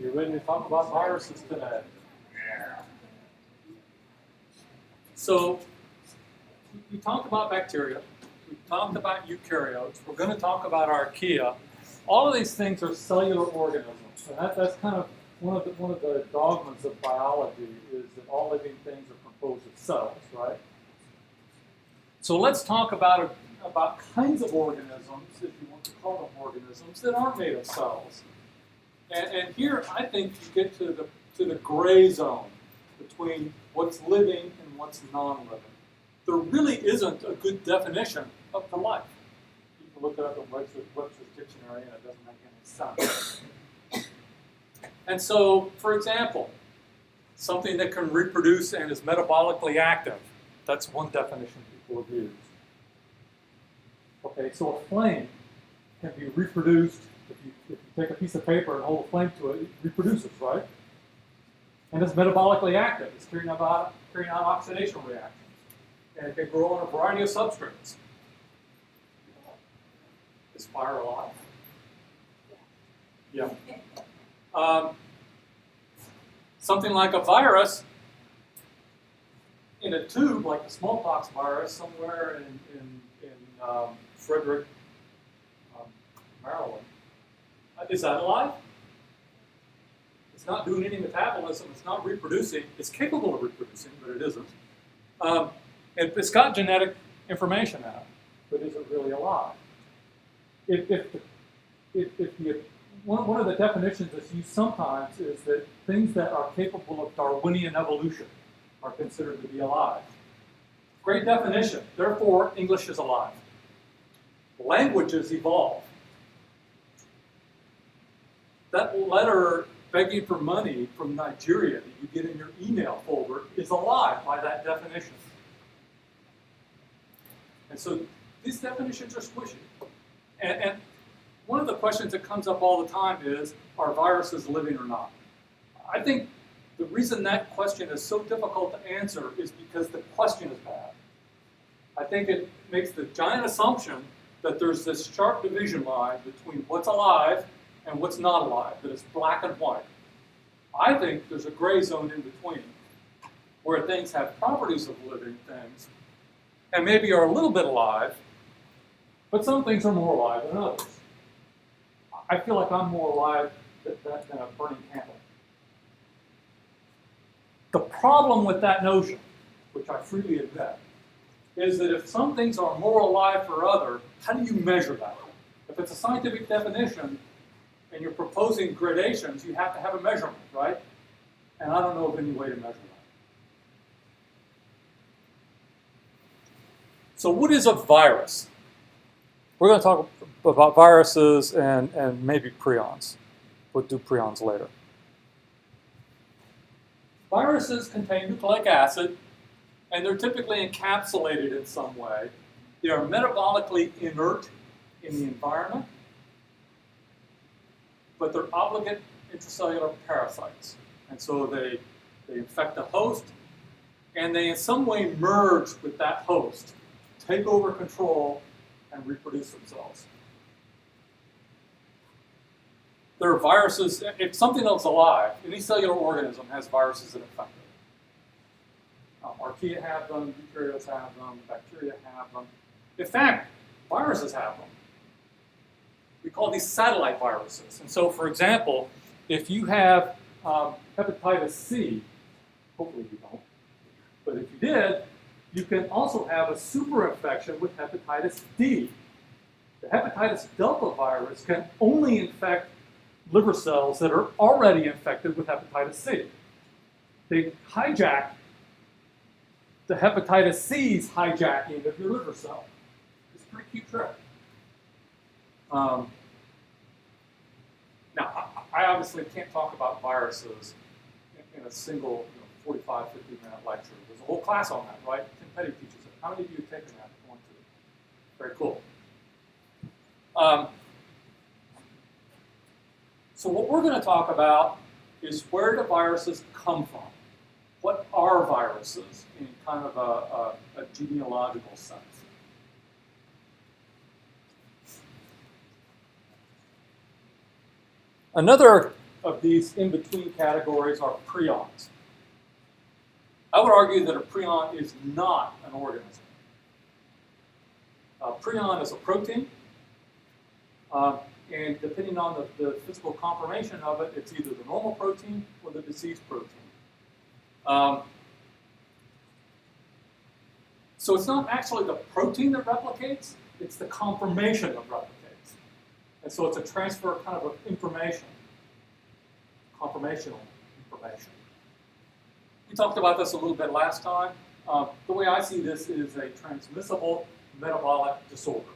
You ready to talk about viruses today? So, we talked about bacteria. We talked about eukaryotes. We're going to talk about archaea. All of these things are cellular organisms, and that's kind of one of the dogmas of biology is that all living things are composed of cells, right? So let's talk about kinds of organisms, if you want to call them organisms, that aren't made of cells. And here, I think you get to the gray zone between what's living and what's non-living. There really isn't a good definition of the life. You can look it up in Webster's dictionary, and it doesn't make any sense. And so, for example, something that can reproduce and is metabolically active. That's one definition people have used. Okay, so a flame can be reproduced. If you take a piece of paper and hold a flame to it, it reproduces, right? And it's metabolically active. It's carrying out oxidation reactions. And it can grow on a variety of substrates. Is fire alive? Yeah. Something like a virus in a tube, like the smallpox virus, somewhere in Frederick, Maryland. Is that alive? It's not doing any metabolism. It's not reproducing. It's capable of reproducing, but it isn't. It's got genetic information out, but is it really alive? One of the definitions that's used sometimes is that things that are capable of Darwinian evolution are considered to be alive. Great definition. Therefore, English is alive. Languages evolve. That letter begging for money from Nigeria that you get in your email folder is alive by that definition. And so these definitions are squishy. And one of the questions that comes up all the time is, are viruses living or not? I think the reason that question is so difficult to answer is because the question is bad. I think it makes the giant assumption that there's this sharp division line between what's alive and what's not alive, that it's black and white. I think there's a gray zone in between, where things have properties of living things, and maybe are a little bit alive, but some things are more alive than others. I feel like I'm more alive than a burning candle. The problem with that notion, which I freely admit, is that if some things are more alive for others, how do you measure that? If it's a scientific definition and you're proposing gradations, you have to have a measurement, right? And I don't know of any way to measure that. So what is a virus? We're going to talk about viruses and maybe prions. We'll do prions later. Viruses contain nucleic acid, and they're typically encapsulated in some way. They are metabolically inert in the environment, but they're obligate intracellular parasites. And so they infect the host, and they in some way merge with that host, take over control, and reproduce themselves. There are viruses, if something else alive, any cellular organism has viruses that infect it. Archaea have them, eukaryotes have them, bacteria have them. In fact, viruses have them. We call these satellite viruses. And so, for example, if you have hepatitis C, hopefully you don't, but if you did, you can also have a superinfection with hepatitis D. The hepatitis delta virus can only infect liver cells that are already infected with hepatitis C. They hijack the hepatitis C's hijacking of your liver cell. It's a pretty cute trick. Now, I obviously can't talk about viruses in a single 45, 50-minute lecture. There's a whole class on that, right? Tim Petty teaches it. How many of you have taken that? Want to? Very cool. So what we're going to talk about is where do viruses come from? What are viruses in kind of a genealogical sense? Another of these in-between categories are prions. I would argue that a prion is not an organism. A prion is a protein, and depending on the physical conformation of it, it's either the normal protein or the diseased protein. So it's not actually the protein that replicates, it's the conformation that replicates. And so it's a transfer kind of information, conformational information. We talked about this a little bit last time. The way I see this is a transmissible metabolic disorder.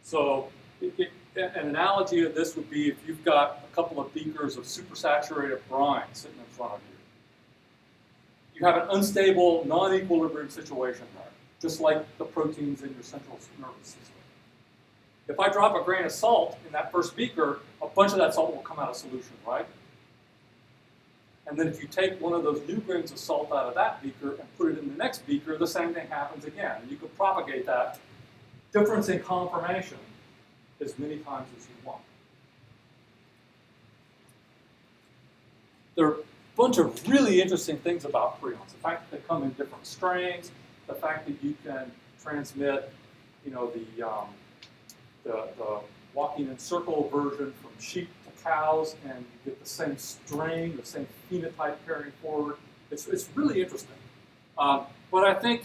So an analogy of this would be if you've got a couple of beakers of supersaturated brine sitting in front of you. You have an unstable, non-equilibrium situation there, just like the proteins in your central nervous system. If I drop a grain of salt in that first beaker, a bunch of that salt will come out of solution, right? And then if you take one of those new grains of salt out of that beaker and put it in the next beaker, the same thing happens again. And you could propagate that difference in conformation as many times as you want. There are a bunch of really interesting things about prions. The fact that they come in different strains, the fact that you can transmit, the walking in circle version from sheep to cows and you get the same strain, the same phenotype carrying forward. It's really interesting. But I think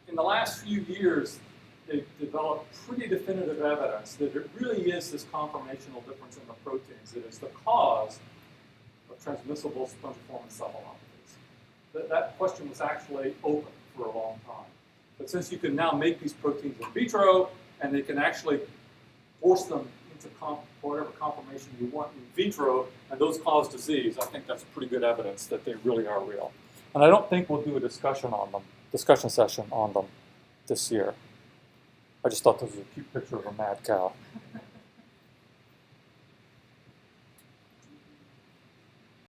in the last few years, they've developed pretty definitive evidence that it really is this conformational difference in the proteins that is the cause of transmissible spongiform encephalopathies. That question was actually open for a long time. But since you can now make these proteins in vitro, and they can actually force them into whatever conformation you want in vitro, and those cause disease, I think that's pretty good evidence that they really are real. And I don't think we'll do a discussion session on them this year. I just thought this was a cute picture of a mad cow.